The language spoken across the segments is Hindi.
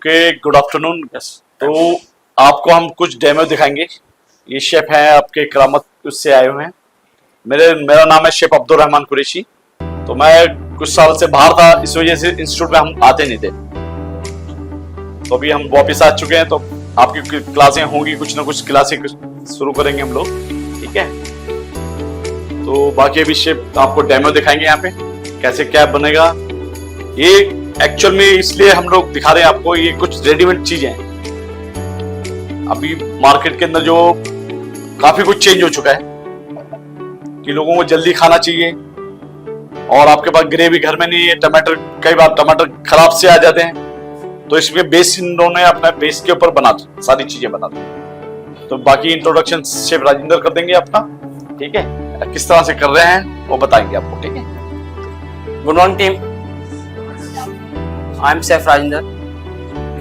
Okay, good afternoon. तो आपको हम कुछ डेमो दिखाएंगे। ये शेफ हैं आपके करामत उससे आए हुए हैं। मेरा नाम है शेफ अब्दुल रहमान कुरैशी। तो मैं कुछ साल से बाहर था, इस वजह से इंस्टीट्यूट में हम आते नहीं थे। तो अभी हम वापस आ चुके हैं, तो आपकी क्लासें होंगी, कुछ ना कुछ क्लासें शुरू करेंगे हम लोग, ठीक है। तो बाकी अभी शेफ आपको डेमो दिखाएंगे यहाँ पे कैसे क्या बनेगा। ये एक्चुअल में इसलिए हम लोग दिखा रहे हैं आपको, ये कुछ रेडीमेड चीजें हैं। अभी मार्केट के अंदर जो काफी कुछ चेंज हो चुका है कि लोगों को जल्दी खाना चाहिए, और आपके पास ग्रेवी घर में नहीं है, टमाटर कई बार टमाटर खराब से आ जाते हैं, तो इसमें बेस इन्होंने अपना बेस के ऊपर बना सारी चीजें बना दी। तो बाकी इंट्रोडक्शन शेफ राजेंद्र कर देंगे अपना, ठीक है, किस तरह से कर रहे हैं वो बताएंगे आपको, ठीक है। Good morning team. I am Chef Rajinder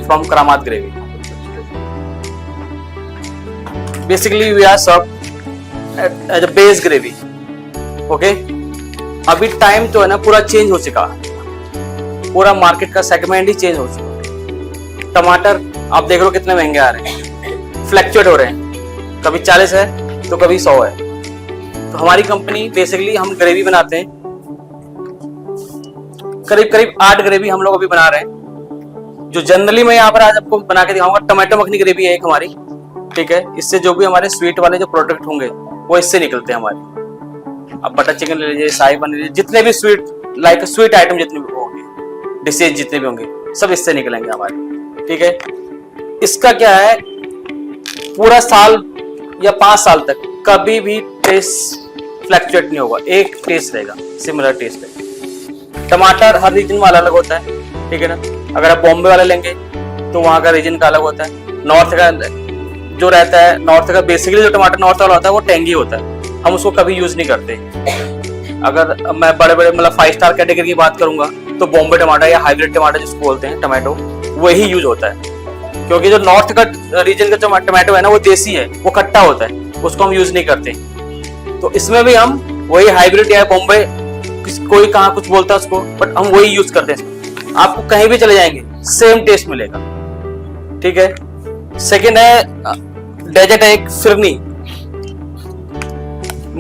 from Karamat Gravy. Basically we are served as a base gravy. Okay? अभी टाइम तो है ना पूरा चेंज हो चुका, पूरा मार्केट का सेगमेंट ही चेंज हो चुका। टमाटर आप देख लो कितने महंगे आ रहे हैं, फ्लैक्चुएट हो रहे हैं, कभी 40 है तो कभी 100 है। तो हमारी कंपनी बेसिकली हम ग्रेवी बनाते हैं, करीब 8 ग्रेवी हम लोग अभी बना रहे हैं। जो जनरली मैं यहाँ पर आज आपको बना के दिखाऊंगा, टमाटो मखनी ग्रेवी है एक हमारी, ठीक है। इससे जो भी हमारे स्वीट वाले जो प्रोडक्ट होंगे वो इससे निकलते हैं हमारे। अब बटर चिकन ले लीजिए, शाही पनीर ले लीजिए, जितने भी स्वीट लाइक स्वीट आइटम जितने भी होंगे, डिशेज जितने भी होंगे, सब इससे निकलेंगे हमारे, ठीक है। इसका क्या है, पूरा साल या 5 साल तक कभी भी टेस्ट फ्लैक्चुएट नहीं होगा, एक टेस्ट रहेगा, सिमिलर टेस्ट रहेगा। टमाटर हर रीजन में अलग अलग होता है, ठीक है ना। अगर आप बॉम्बे वाले लेंगे तो वहाँ का रीजन का अलग होता है। नॉर्थ का जो रहता है, नॉर्थ का बेसिकली जो टमाटर नॉर्थ वाला होता है वो टेंगी होता है, हम उसको कभी यूज नहीं करते। अगर मैं बड़े बड़े मतलब 5 स्टार कैटेगरी की बात करूंगा तो बॉम्बे टमाटर या हाइब्रिड टमाटर जिसको बोलते हैं टमाटो, वही यूज होता है। क्योंकि जो नॉर्थ का रीजन का टमाटो है ना वो देसी है, वो खट्टा होता है, उसको हम यूज नहीं करते। तो इसमें भी हम वही हाइब्रिड या बॉम्बे, कोई कहाँ कुछ बोलता है उसको, बट हम वही यूज करते हैं। आपको कहीं भी चले जाएंगे सेम टेस्ट मिलेगा, ठीक है। सेकेंड है डेजर्ट है एक फिरनी।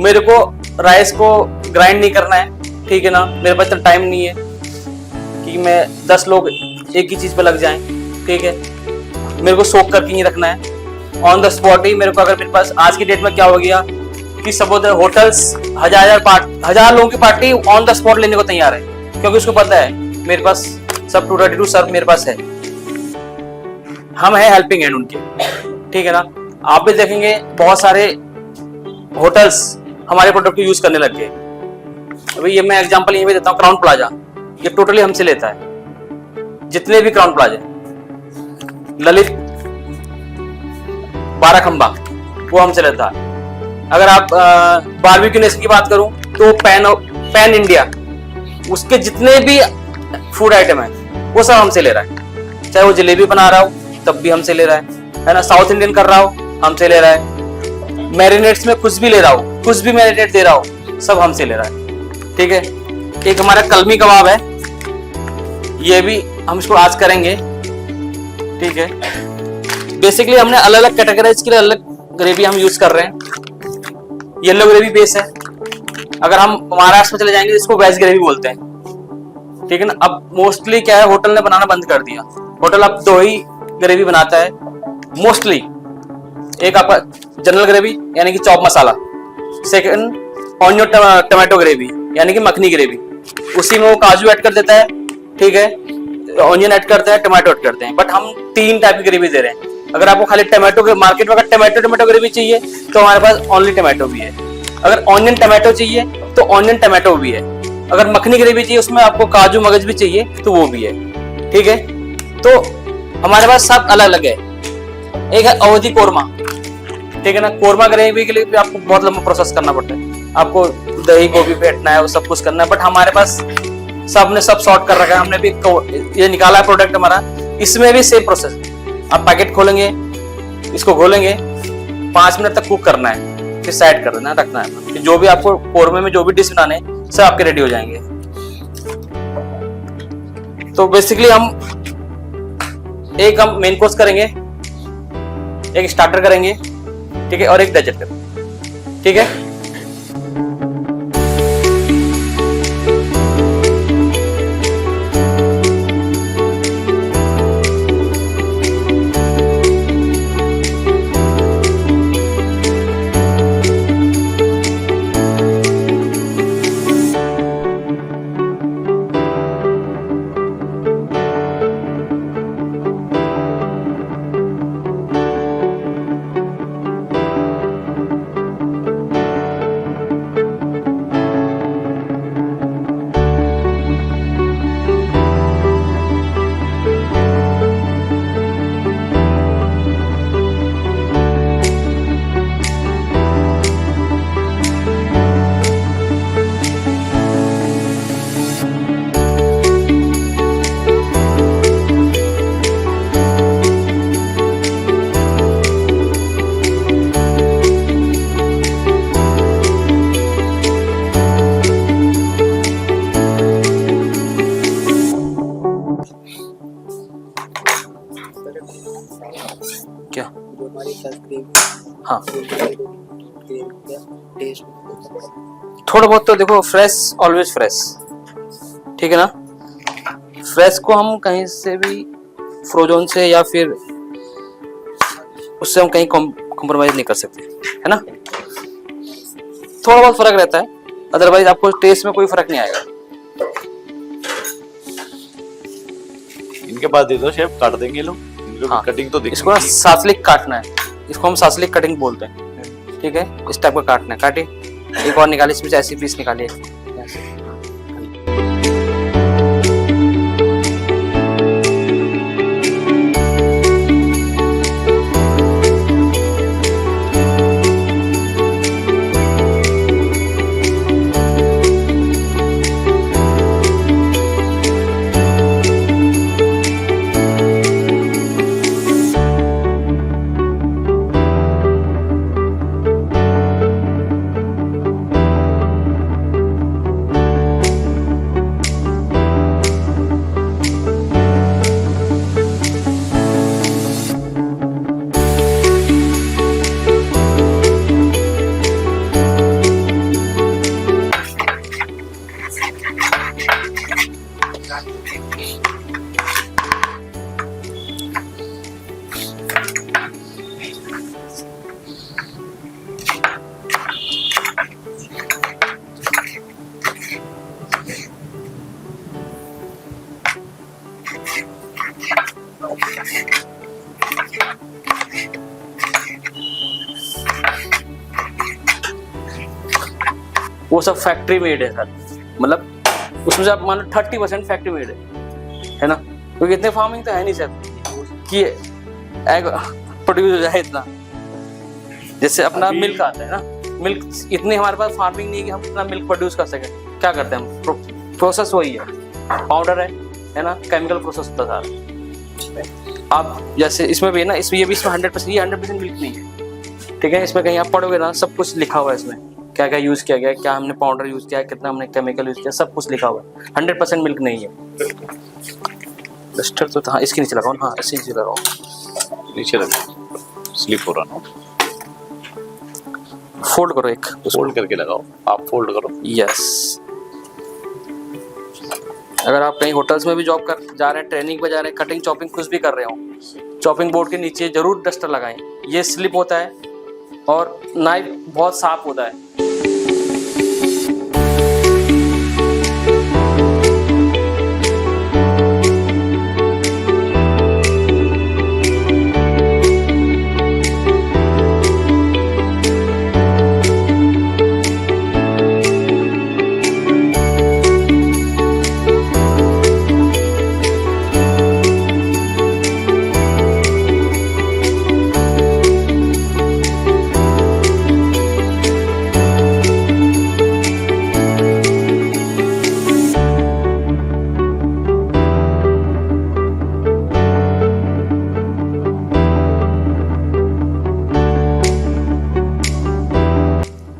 मेरे को राइस को ग्राइंड नहीं करना है, ठीक है ना, मेरे पास इतना टाइम नहीं है कि मैं 10 लोग एक ही चीज पे लग जाएं, ठीक है। मेरे को सोक करके नहीं रखना है, ऑन द स्पॉट ही मेरे को। अगर मेरे पास आज की डेट में क्या हो गया कि सपोज होटल्स 1000 लोगों की पार्टी ऑन द स्पॉट लेने को तैयार है, क्योंकि उसको पता है मेरे पास सब टू रेडी टू सर्व मेरे पास है। हम है हेल्पिंग हैंड उनके, ठीक है ना। आप भी देखेंगे बहुत सारे होटल्स हमारे प्रोडक्ट को यूज करने लग गए। अभी ये मैं एग्जांपल यहीं पे देता हूँ, क्राउन प्लाजा ये टोटली हमसे लेता है, जितने भी क्राउन प्लाजा, ललित, 12 खंबा वो हमसे लेता है। अगर आप बारबेक्यू नेशन की बात करूं तो पैन इंडिया, उसके जितने भी फूड आइटम है वो सब हमसे ले रहा है। चाहे वो जलेबी बना रहा हो तब भी हमसे ले रहा है ना। साउथ इंडियन कर रहा हो हमसे ले रहा है। मैरिनेट्स में कुछ भी ले रहा हो, कुछ भी मैरिनेट दे रहा हो, सब हमसे ले रहा है, ठीक है। एक हमारा कलमी कबाब है, ये भी हम इसको आज करेंगे, ठीक है। बेसिकली हमने अलग अलग कैटेगराइज के लिए अलग ग्रेवी हम यूज कर रहे हैं। येलो ग्रेवी बेस है। अगर हम महाराष्ट्र में चले जाएंगे इसको वेज ग्रेवी बोलते हैं, ठीक है ना। अब मोस्टली क्या है, होटल ने बनाना बंद कर दिया। होटल अब 2 ही ग्रेवी बनाता है मोस्टली। एक आपका जनरल ग्रेवी यानी कि चॉप मसाला, सेकंड ऑनियन टमाटो ग्रेवी यानी कि मखनी ग्रेवी, उसी में वो काजू ऐड कर देता है, ठीक है, ऑनियन ऐड करते हैं, टमाटो ऐड करते हैं। बट हम 3 टाइप की ग्रेवी दे रहे हैं। अगर आपको खाली टमाटो के मार्केट में अगर टमाटो ग्रेवी चाहिए तो हमारे पास ओनली टमाटो भी है। अगर ऑनियन टमाटो चाहिए तो ऑनियन टमाटो भी है। अगर मखनी ग्रेवी चाहिए उसमें आपको काजू मगज भी चाहिए तो वो भी है, ठीक है। तो हमारे पास सब अलग अलग है। एक है अवधी कोरमा, ठीक है ना। कोरमा ग्रेवी के लिए भी आपको बहुत लंबा प्रोसेस करना पड़ता है, आपको दही गोभी फेंटना है, वो सब कुछ करना है। बट हमारे पास सबने सब सॉर्ट कर रखा है, हमने भी ये निकाला है प्रोडक्ट हमारा। इसमें भी सेम प्रोसेस, आप पैकेट खोलेंगे, इसको घोलेंगे, 5 मिनट तक कुक करना है, फिर साइड कर देना है, रखना है। जो भी आपको कोरमे में जो भी डिश बनाने सब आपके रेडी हो जाएंगे। तो बेसिकली हम एक हम मेन कोर्स करेंगे, एक स्टार्टर करेंगे, ठीक है, और एक डेजर्ट करेंगे, ठीक है। क्या जो हमारी फर्स्ट क्रीम, हाँ, क्रीम का टेस्ट थोड़ा बहुत तो देखो, फ्रेश ऑलवेज फ्रेश, ठीक है ना। फ्रेश को हम कहीं से भी फ्रोजन से या फिर उससे हम कहीं कॉम्प्रोमाइज नहीं कर सकते, है ना। थोड़ा बहुत फर्क रहता है, अदरवाइज आपको टेस्ट में कोई फर्क नहीं आएगा। इनके पास दे दो शेफ, काट देंगे लोग, इनको हाँ, कटिंग तो दिख इसको ना सासलिक काटना है, इसको हम सासलिक कटिंग बोलते हैं, ठीक है। इस टाइप का काटना है, काटिए। एक और निकालिए, इसमें से ऐसी पीस निकालिए, ऐसे। वो सब फैक्ट्री मेड है सर, मतलब उसमें से आप मान लो 30% फैक्ट्री मेड है ना, क्योंकि इतने फार्मिंग तो है नहीं सर कि एग प्रोड्यूस हो जाए इतना। जैसे अपना मिल्क आता है ना, मिल्क इतनी हमारे पास फार्मिंग नहीं है कि हम इतना मिल्क प्रोड्यूस कर सकें। क्या करते हैं हम, प्रोसेस वही है, पाउडर है ना, केमिकल प्रोसेस होता था। आप जैसे इसमें भी है ना, इसमें ये भी इसमें 100% ये 100% मिल्क नहीं है, ठीक है। इसमें कहीं आप पढ़ोगे ना, सब कुछ लिखा हुआ है इसमें, क्या क्या यूज किया गया, क्या हमने पाउडर यूज किया, कितना हमने केमिकल यूज किया, सब कुछ लिखा हुआ है। 100% मिल्क नहीं है। डस्टर तो हाँ, इसके नीचे लगाओ, हाँ इसके नीचे लगाओ, नीचे लगा, स्लिप हो रहा ना, फोल्ड करो एक, फोल्ड करके लगाओ, आप फोल्ड करो। यस। अगर आप कहीं होटल्स में भी जॉब कर जा रहे हैं, ट्रेनिंग पे जा रहे हैं, कटिंग चॉपिंग कुछ भी कर रहे हो, चॉपिंग बोर्ड के नीचे जरूर डस्टर लगाएं। ये स्लिप होता है और नाइफ बहुत साफ होता है।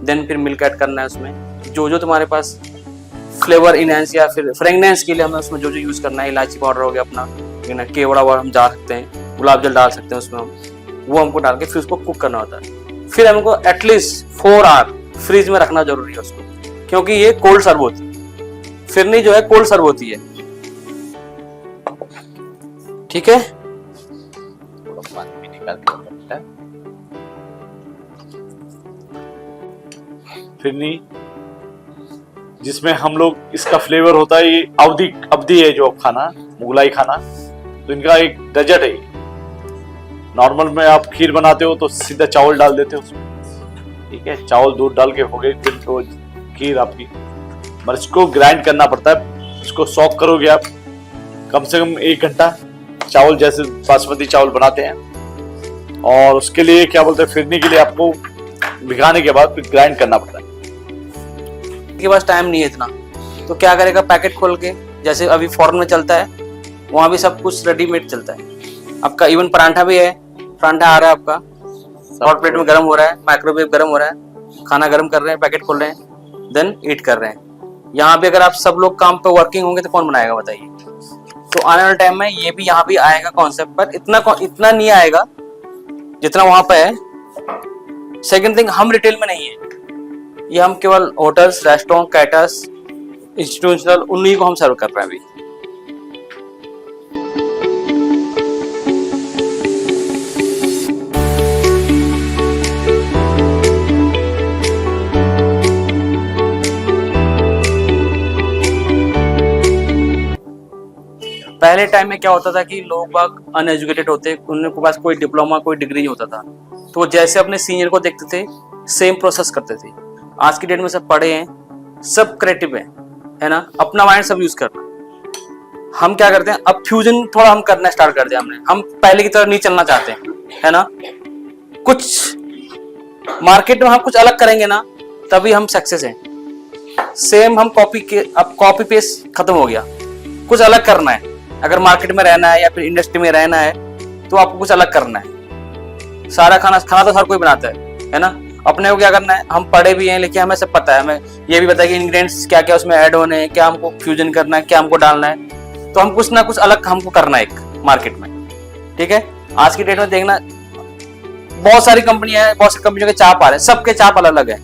देन फिर मिल्क ऐड करना है उसमें, जो जो तुम्हारे पास फ्लेवर इनहेंस या फिर फ्रेगनेंस के लिए हमें उसमें जो जो यूज करना है, इलायची पाउडर हो गया अपना, है ना, केवड़ा वाला हम डाल सकते हैं, गुलाब जल डाल सकते हैं उसमें हम, वो हमको डाल के फिर उसको कुक करना होता है। फिर हमको एटलीस्ट 4 आवर फ्रीज में रखना जरूरी है उसको, क्योंकि ये कोल्ड सर्व होती है, फिरनी जो है कोल्ड सर्व होती है। ठीक है, थोड़ा पानी भी निकाल के रखता है। फिरनी जिसमें हम लोग इसका फ्लेवर होता है, ये अवधी है जो खाना, मुगलाई खाना, तो इनका एक डेजर्ट है। नॉर्मल में आप खीर बनाते हो तो सीधा चावल डाल देते हो उसमें, ठीक है, चावल दूध डाल के हो गई फिर तो खीर आपकी। पर इसको ग्राइंड करना पड़ता है, इसको सॉक करोगे आप कम से कम 1 घंटा, चावल जैसे बासमती चावल बनाते हैं। और उसके लिए क्या बोलते हैं, फिरनी के लिए आपको भिगाने के बाद फिर ग्राइंड करना पड़ता है। के पास टाइम नहीं है इतना, तो क्या करेगा, पैकेट खोल के, जैसे अभी फॉरेन में चलता है, वहां भी सब कुछ रेडीमेड चलता है आपका। इवन परांठा भी है, परांठा आ रहा है आपका, हॉट प्लेट में गर्म हो रहा है, माइक्रोवेव गर्म हो रहा है, खाना गर्म कर रहे हैं, पैकेट खोल रहे हैं, देन ईट कर रहे हैं। यहाँ पे अगर आप सब लोग काम पे वर्किंग होंगे तो कौन बनाएगा बताइए। तो आने वाले टाइम में ये भी यहाँ भी आएगा कॉन्सेप्ट, पर इतना नहीं आएगा जितना वहां पे है। सेकंड थिंग, हम रिटेल में नहीं है, ये हम केवल होटल्स, रेस्टोरेंट, कैटर्स, इंस्टीट्यूशनल, उन्हीं को हम सर्व कर रहे हैं अभी। पहले टाइम में क्या होता था कि लोग बाग अनएजुकेटेड होते, उनके पास कोई डिप्लोमा, कोई डिग्री नहीं होता था, तो जैसे अपने सीनियर को देखते थे सेम प्रोसेस करते थे। आज की डेट में सब पढ़े हैं, सब क्रिएटिव है ना, अपना माइंड सब यूज करना। हम क्या करते हैं, अब फ्यूजन थोड़ा हम करना स्टार्ट कर दिया हमने, हम पहले की तरह नहीं चलना चाहते है ना। कुछ मार्केट में हम कुछ अलग करेंगे ना, तभी हम सक्सेस हैं। सेम हम अब कॉपी पेस्ट खत्म हो गया, कुछ अलग करना है। अगर मार्केट में रहना है या फिर इंडस्ट्री में रहना है तो आपको कुछ अलग करना है। सारा खाना तो हर कोई बनाता है ना। अपने को क्या करना है, हम पढ़े भी हैं लेकिन हमें सब पता है, हमें ये भी पता है कि इंग्रेडिएंट्स क्या क्या उसमें ऐड होने हैं, क्या हमको फ्यूजन करना है, क्या हमको डालना है। तो हम कुछ ना कुछ अलग हमको करना है एक मार्केट में, ठीक है। आज की डेट में देखना बहुत सारी कंपनियां हैं, बहुत सारी कंपनियों के चाप आ रहे हैं, सबके चाप अलग अलग है।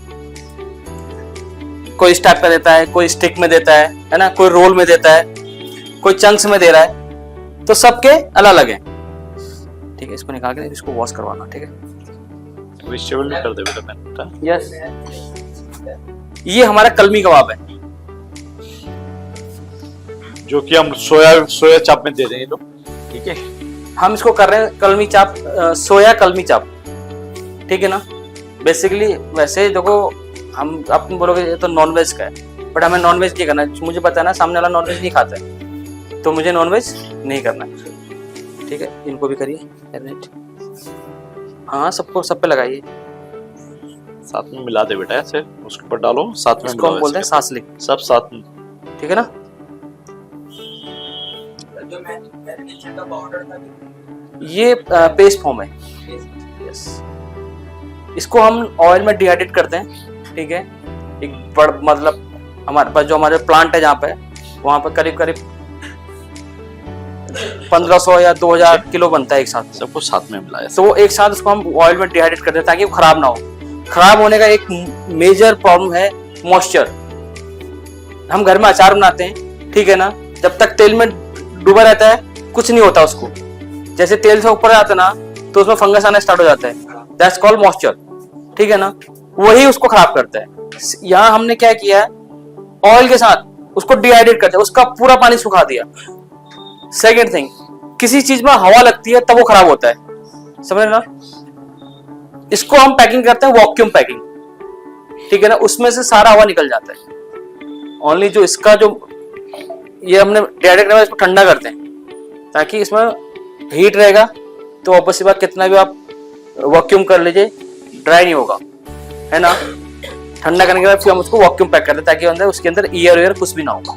कोई इस टाइप का देता है, कोई स्टिक में देता है ना, कोई रोल में देता है, कोई चंक्स में दे रहा है, तो सबके अलग अलग है, ठीक है। इसको निकाल के इसको वॉश करवाना, ठीक है। वेजिटेबल में कर दे बेटा मैंने। यस, ये हमारा कलमी कबाब है, जो कि हम सोया चाप में दे देंगे लोग, ठीक है। हम इसको कर रहे हैं कलमी चाप, सोया कलमी चाप, ठीक है ना। बेसिकली वैसे देखो, हम आप बोलोगे ये तो नॉनवेज का है, बट हमें नॉनवेज नहीं करना है। मुझे पता है ना सामने वाला नॉनवेज नहीं खाता है, तो मुझे नॉनवेज नहीं करना है, ठीक है। इनको भी करिए, हाँ सबको सब पे लगाइए, साथ में मिला दे बेटा, ऐसे उसके ऊपर डालो, साथ में इसको हम बोलते हैं सासलिक, सब साथ में, ठीक है ना। जो मैरिनेशन का पाउडर था, ये पेस्ट फॉर्म है, यस। इसको हम ऑयल में डिहाइड्रेट करते हैं, ठीक है। एक बड़ मतलब हमारे पास जो हमारे प्लांट है जहाँ पे, वहाँ पे करीब करीब 1500 या 2000 किलो बनता है एक साथ, सबको साथ में मिलाया। तो एक साथ उसको हम ऑयल में डिहाइड्रेट करते हैं ताकि वो खराब ना हो। खराब होने का एक मेजर प्रॉब्लम है मॉइस्चर। हम घर में अचार बनाते हैं, ठीक है ना, जब तक तेल में डूबा रहता है कुछ नहीं होता उसको, जैसे तेल से ऊपर आता है ना तो उसमें फंगस आना स्टार्ट हो जाता है, दैट्स कॉल्ड मॉइस्चर, ठीक है ना। वही उसको खराब करता है। यहाँ हमने क्या किया है, ऑयल के साथ उसको डिहाइड्रेट करते हैं, उसका पूरा पानी सुखा दिया। सेकेंड थिंग, किसी चीज में हवा लगती है तब वो खराब होता है, समझ ना। इसको हम पैकिंग करते हैं वैक्यूम पैकिंग, ठीक है ना, उसमें से सारा हवा निकल जाता है। ओनली जो इसका जो ये हमने डायरेक्ट इसको ठंडा करते हैं ताकि इसमें हीट रहेगा, तो ऑब्वियसली बात कितना भी आप वैक्यूम कर लीजिए ड्राई नहीं होगा, है ना। ठंडा करने के बाद फिर हम उसको वैक्यूम पैक करते हैं ताकि अंदर उसके अंदर एयर कुछ भी ना हो।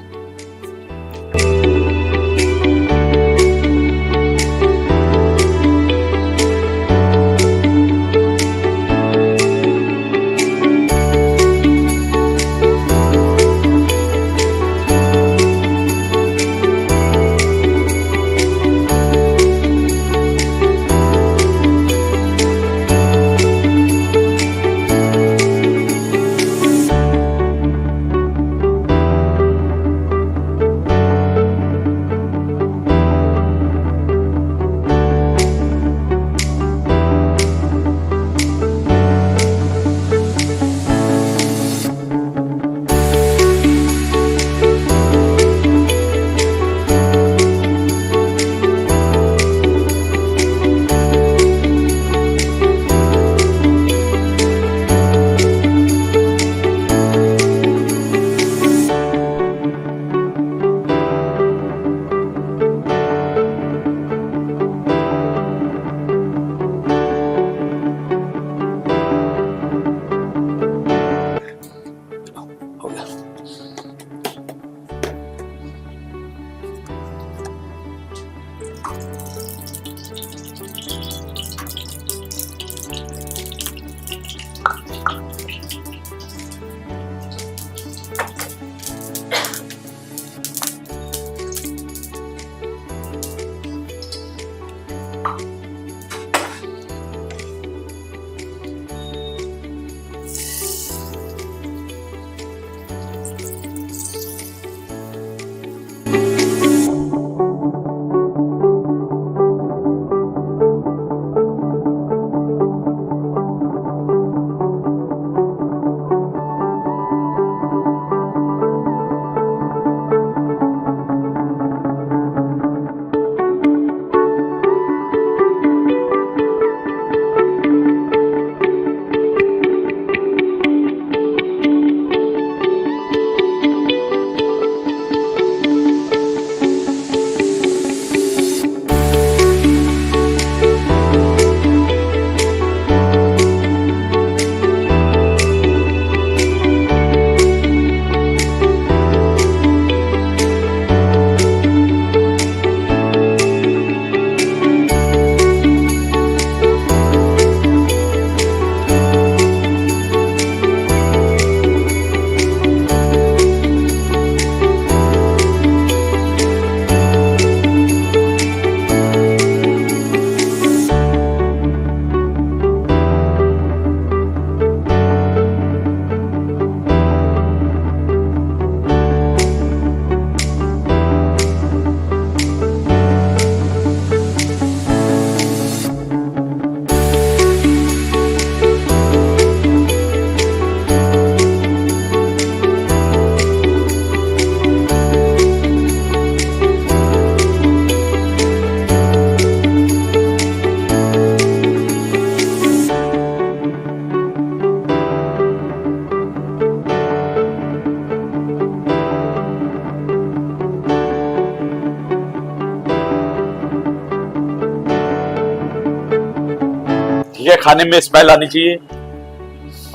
ठीक है, खाने में स्मेल आनी चाहिए,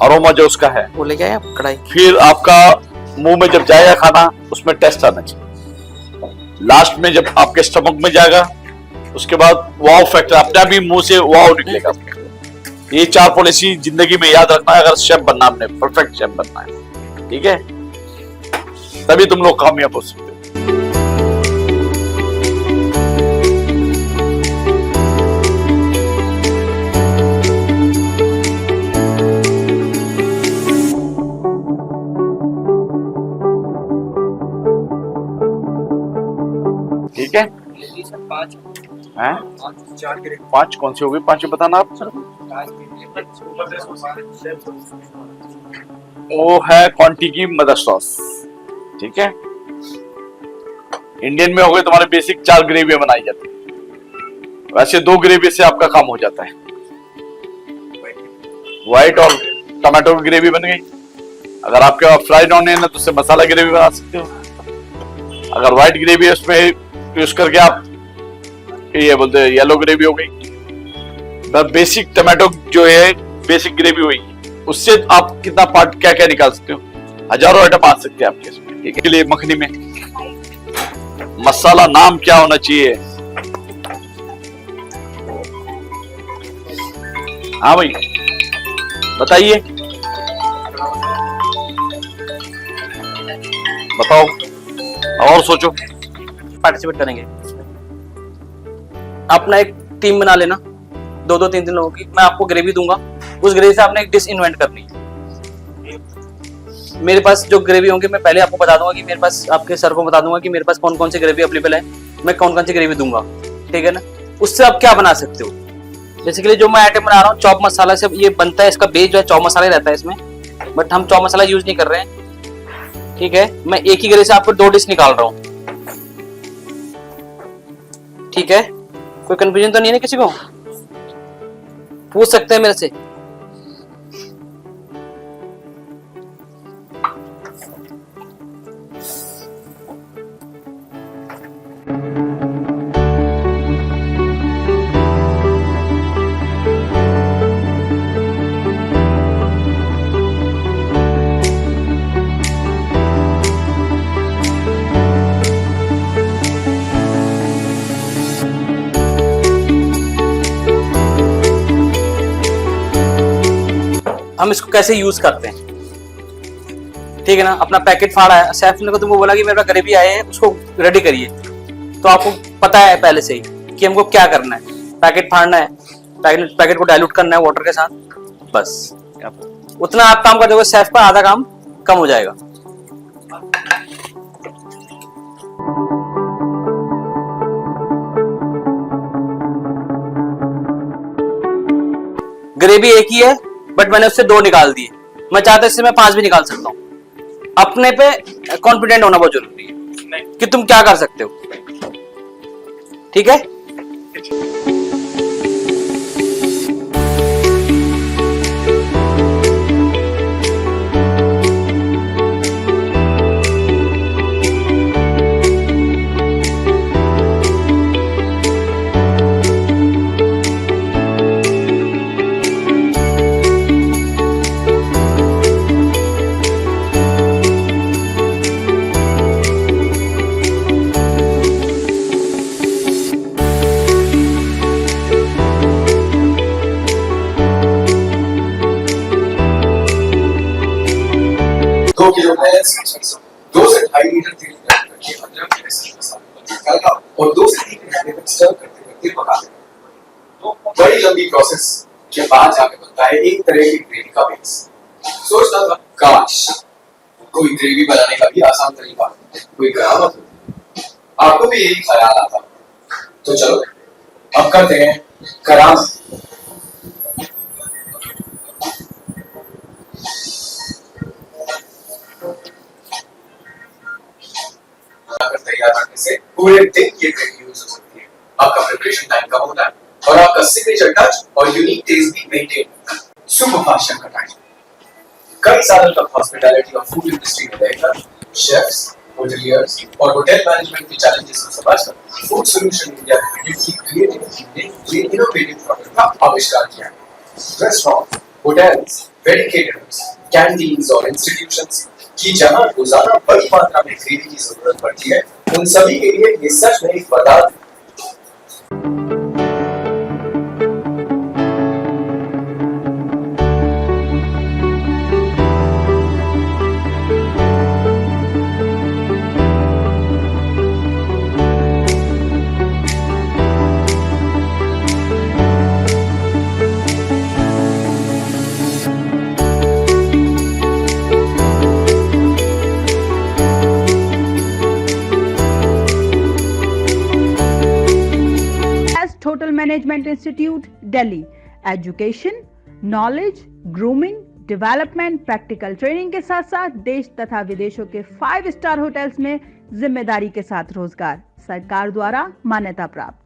अरोमा जो उसका है। वो लेके आए आप कढ़ाई? फिर आपका मुंह में जब जाएगा खाना, उसमें टेस्ट आना चाहिए। लास्ट में जब आपके स्टमक में जाएगा, उसके बाद वाव फैक्टर, अपने आप ही मुंह से वाव निकलेगा। ये 4 पॉलिसी जिंदगी में याद रखना है अगर शेफ बनना, आपने परफेक्ट शेफ बनना है, ठीक है, तभी तुम लोग कामयाब हो सकते हो। ठीक है, ग्रेवी सर 5 हैं? 4 ग्रेवी 5 कौन सी होगी? 5 बताना आप सर। 5 वो है क्वांटी की मदर सॉस, ठीक है। इंडियन में हो गए तुम्हारे बेसिक 4 ग्रेवी बनाई जाती है। वैसे 2 ग्रेवी से आपका काम हो जाता है। व्हाइट और टमाटो की ग्रेवी बन गई। अगर आपके पास फ्राइड ऑनियन है तो उससे मसाला ग्रेवी बना सकते हो। अगर व्हाइट ग्रेवी है उसमें यूज करके आप ये बोलते हैं येलो ग्रेवी हो गई। बेसिक टमाटो जो है बेसिक ग्रेवी हुई, उससे आप कितना पार्ट क्या क्या निकाल सकते हो, हजारों आइटम आ सकते हैं आपके इसमें, ठीक है। के लिए मखनी में मसाला नाम क्या होना चाहिए? हाँ भाई बताइए, बताओ और सोचो। पार्टिसिपेट करेंगे, अपना एक टीम बना लेना, 2-2 3-3 लोगों की। मैं आपको ग्रेवी दूंगा, उस ग्रेवी से आपने एक डिश इन्वेंट करनी है। मेरे पास जो ग्रेवी होंगे मैं पहले आपको बता दूंगा कि मेरे पास, आपके सर को बता दूंगा कि मेरे पास कौन कौन सी ग्रेवी अवेलेबल है, मैं कौन कौन सी ग्रेवी दूंगा, ठीक है ना। उससे आप क्या बना सकते हो? बेसिकली जो मैं आइटम बना रहा हूँ चॉप मसाला से ये बनता है, इसका बेस जो है चॉप मसाला ही रहता है इसमें, बट हम चॉप मसाला यूज नहीं कर रहे हैं, ठीक है। मैं एक ही ग्रेवी से आपको 2 डिश निकाल रहा हूँ, ठीक है। कोई कंफ्यूजन तो नहीं है ना किसी को? पूछ सकते हैं मेरे से। हम इसको कैसे यूज करते हैं, ठीक है ना। अपना पैकेट फाड़ा है, शेफ ने तुमको बोला कि मेरे पास ग्रेवी आए हैं, उसको रेडी करिए, तो आपको पता है पहले से ही कि हमको क्या करना है। पैकेट फाड़ना है, पैकेट को डाइल्यूट करना है वाटर के साथ, बस उतना आप काम कर दोगे, शेफ का आधा काम कम हो जाएगा। ग्रेवी एक ही है बट मैंने उससे 2 निकाल दिए, मैं चाहता इससे मैं 5 भी निकाल सकता हूँ। अपने पे कॉन्फिडेंट होना बहुत जरूरी है कि तुम क्या कर सकते हो, ठीक है। किलो है 2 से 2.5 लीटर तेल रखिए, अदरक लहसुन मसाला डालना और 2 से 3 घंटे तक स्टर करते करते पका लेना। बड़ी लंबी प्रोसेस के बाद जाके बनता है एक तरह की ग्रेवी का बेस। सोचता था काश कोई ग्रेवी बनाने का भी आसान तरीका, कोई करामत हो। आपको भी यही ख्याल आता, तो चलो अब करते हैं करामत। तैयार करने से पूरे दिन ये ग्रेवी यूज हो सकती है। आपका प्रिपरेशन टाइम कम होता है और आपका सिग्नेचर टच और यूनिक टेस्ट भी मेंटेन होता है। सुपर फास्ट शेफ का टाइम। कई सालों तक हॉस्पिटैलिटी और फूड इंडस्ट्री में रहकर शेफ्स, होटलियर्स और होटल मैनेजमेंट के चैलेंजेस को समझकर फूड सॉल्यूशन इंडिया की क्रिएटिविटी ने ये इनोवेटिव प्रोडक्ट का आविष्कार किया। Restaurant, hotels, wedding caterers, canteens और इंस्टीट्यूशंस की जहां रोजाना बड़ी मात्रा में ग्रेवी की जरूरत पड़ती है, उन सभी के लिए ये सच में एक वरदान है। Hotel management institute Delhi education, knowledge, grooming, development, practical training के साथ साथ देश तथा विदेशों के 5 स्टार होटल्स में जिम्मेदारी के साथ रोजगार, सरकार द्वारा मान्यता प्राप्त।